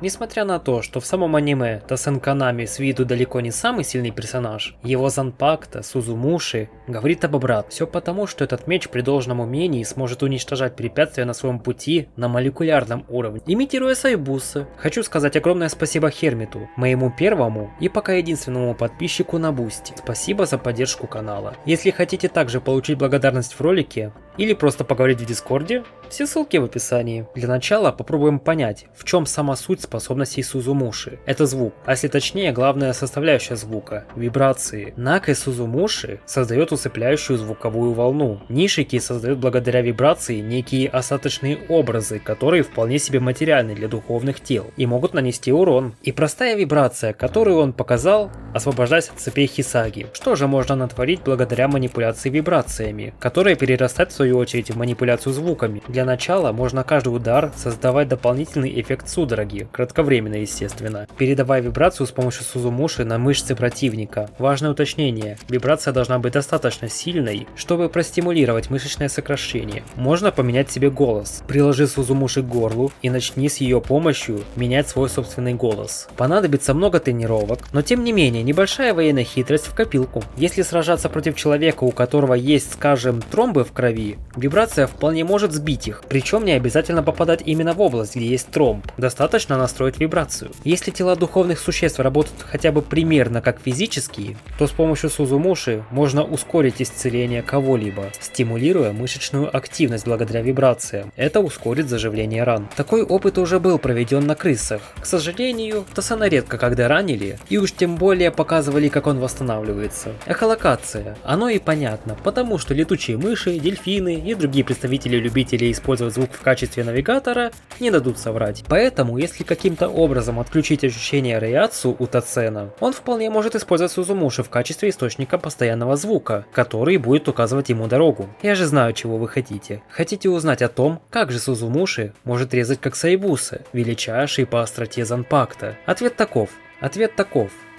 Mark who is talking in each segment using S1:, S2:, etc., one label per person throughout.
S1: Несмотря на то, что в самом аниме Тосен Канами с виду далеко не самый сильный персонаж, его Занпакто, Сузумуши, говорит об обратном. Все потому, что этот меч при должном умении сможет уничтожать препятствия на своем пути на молекулярном уровне, имитируя Сайбуса. Хочу сказать огромное спасибо Хермиту, моему первому и пока единственному подписчику на Бусти. Спасибо за поддержку канала. Если хотите также получить благодарность в ролике, или просто поговорить в Дискорде, все ссылки в описании. Для начала попробуем понять, в чем сама суть способностей Сузумуши. Это звук, а если точнее, главная составляющая звука – вибрации. Накэ Сузумуши создает усыпляющую звуковую волну. Нишики создает благодаря вибрации некие остаточные образы, которые вполне себе материальны для духовных тел и могут нанести урон. И простая вибрация, которую он показал, освобождаясь от цепей Хисаги. Что же можно натворить благодаря манипуляции вибрациями, которая перерастает в свою очередь в манипуляцию звуками. Для начала можно каждый удар создавать дополнительный эффект судороги, кратковременно естественно, передавая вибрацию с помощью Сузумуши на мышцы противника. Важное уточнение, вибрация должна быть достаточно сильной, чтобы простимулировать мышечное сокращение. Можно поменять себе голос. Приложи Сузумуши к горлу и начни с ее помощью менять свой собственный голос. Понадобится много тренировок, но тем не менее небольшая военная хитрость в копилку. Если сражаться против человека, у которого есть, скажем, тромбы в крови, вибрация вполне может сбить их, причем не обязательно попадать именно в область, где есть тромб. Достаточно настроить вибрацию. Если тела духовных существ работают хотя бы примерно как физические, то с помощью Сузумуши можно ускорить исцеление кого-либо, стимулируя мышечную активность благодаря вибрациям. Это ускорит заживление ран. Такой опыт уже был проведен на крысах. К сожалению, Тосена редко когда ранили, и уж тем более показывали, как он восстанавливается. Эхолокация. Оно и понятно, потому что летучие мыши, дельфины и другие представители-любители использовать звук в качестве навигатора не дадут соврать. Поэтому, если каким-то образом отключить ощущение Рейацу у Тосена, он вполне может использовать Сузумуши в качестве источника постоянного звука, который будет указывать ему дорогу. Я же знаю, чего вы хотите. Хотите узнать о том, как же Сузумуши может резать как Сайбуса, величайший по остроте Занпакто? Ответ таков.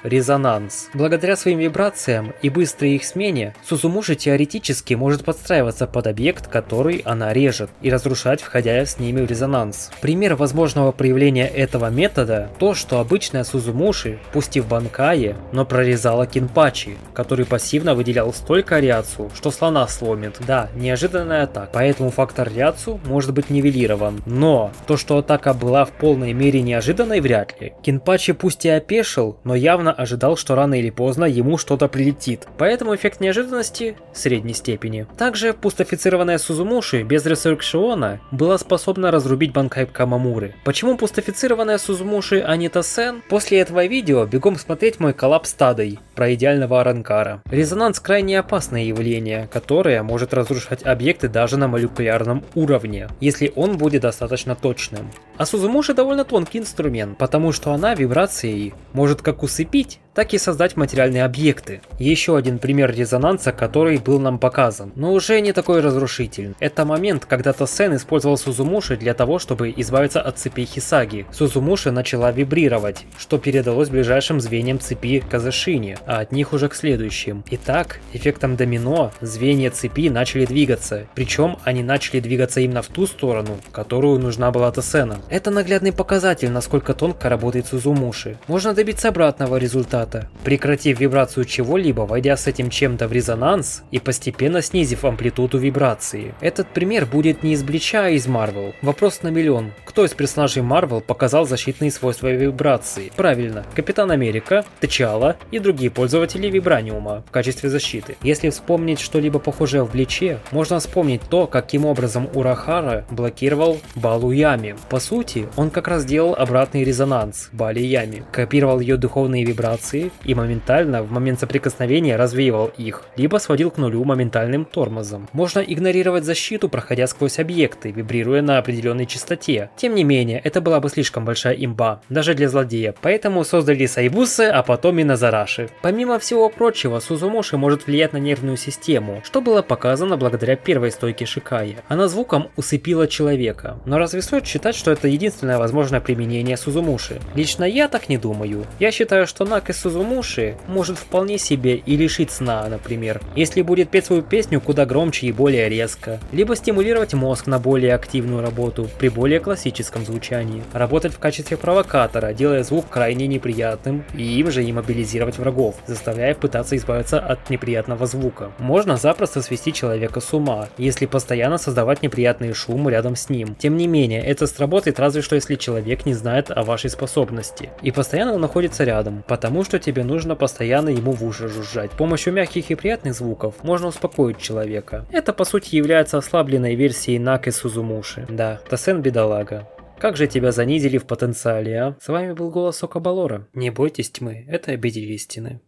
S1: Резонанс. Благодаря своим вибрациям и быстрой их смене, Сузумуши теоретически может подстраиваться под объект, который она режет, и разрушать, входя с ними в резонанс. Пример возможного проявления этого метода – то, что обычная Сузумуши, пусть и в Банкае, но прорезала Кинпачи, который пассивно выделял столько ряцу, что слона сломит. Да, неожиданная атака, поэтому фактор ряцу может быть нивелирован. Но то, что атака была в полной мере неожиданной, вряд ли. Кинпачи пусть и опешил, но явно ожидал, что рано или поздно ему что-то прилетит, поэтому эффект неожиданности средней степени. Также пустофицированная Сузумуши без ресуркшиона была способна разрубить Банкай Камамуры. Почему пустофицированная Сузумуши, а не Тосен? После этого видео бегом смотреть мой коллапс стадой про идеального Аранкара. Резонанс крайне опасное явление, которое может разрушать объекты даже на молекулярном уровне, если он будет достаточно точным. А Сузумуши довольно тонкий инструмент, потому что она вибрацией может как усыпить, так и создать материальные объекты. Еще один пример резонанса, который был нам показан, но уже не такой разрушительный. Это момент, когда Тосен использовал Сузумуши для того, чтобы избавиться от цепи Хисаги. Сузумуши начала вибрировать, что передалось ближайшим звеньям цепи Казашини, а от них уже к следующим. Итак, эффектом домино звенья цепи начали двигаться, причем они начали двигаться именно в ту сторону, которую нужна была Тосена. Это наглядный показатель, насколько тонко работает Сузумуши. Можно добиться обратного результата, прекратив вибрацию чего-либо, войдя с этим чем-то в резонанс и постепенно снизив амплитуду вибрации. Этот пример будет не из Блича, а из Марвел. Вопрос на миллион. Кто из персонажей Марвел показал защитные свойства вибрации? Правильно, Капитан Америка, T'Challa и другие пользователи вибраниума в качестве защиты. Если вспомнить что-либо похожее в Бличе, можно вспомнить то, каким образом Урахара блокировал Балу Ями. По сути, он как раз делал обратный резонанс Бали Ями, копировал ее духовные вибрации и моментально в момент соприкосновения развеивал их, либо сводил к нулю моментальным тормозом. Можно игнорировать защиту, проходя сквозь объекты, вибрируя на определенной частоте. Тем не менее, это была бы слишком большая имба, даже для злодея, поэтому создали Сайбусы, а потом и Назараши. Помимо всего прочего, Сузумуши может влиять на нервную систему, что было показано благодаря первой стойке Шикая. Она звуком усыпила человека. Но разве стоит считать, что это единственное возможное применение Сузумуши? Лично я так не думаю. Я считаю, что Накэ Сузумуши может вполне себе и лишить сна, например, если будет петь свою песню куда громче и более резко, либо стимулировать мозг на более активную работу при более классическом звучании, работать в качестве провокатора, делая звук крайне неприятным и им же и мобилизировать врагов, заставляя пытаться избавиться от неприятного звука. Можно запросто свести человека с ума, если постоянно создавать неприятный шум рядом с ним. Тем не менее, это сработает разве что если человек не знает о вашей способности и постоянно находится рядом, потому что тебе нужно постоянно ему в уши жужжать. С помощью мягких и приятных звуков можно успокоить человека. Это по сути является ослабленной версией Наки Сузумуши. Да, Тосен бедолага. Как же тебя занизили в потенциале, а? С вами был голос Сокобалора. Не бойтесь тьмы, это обитель истины.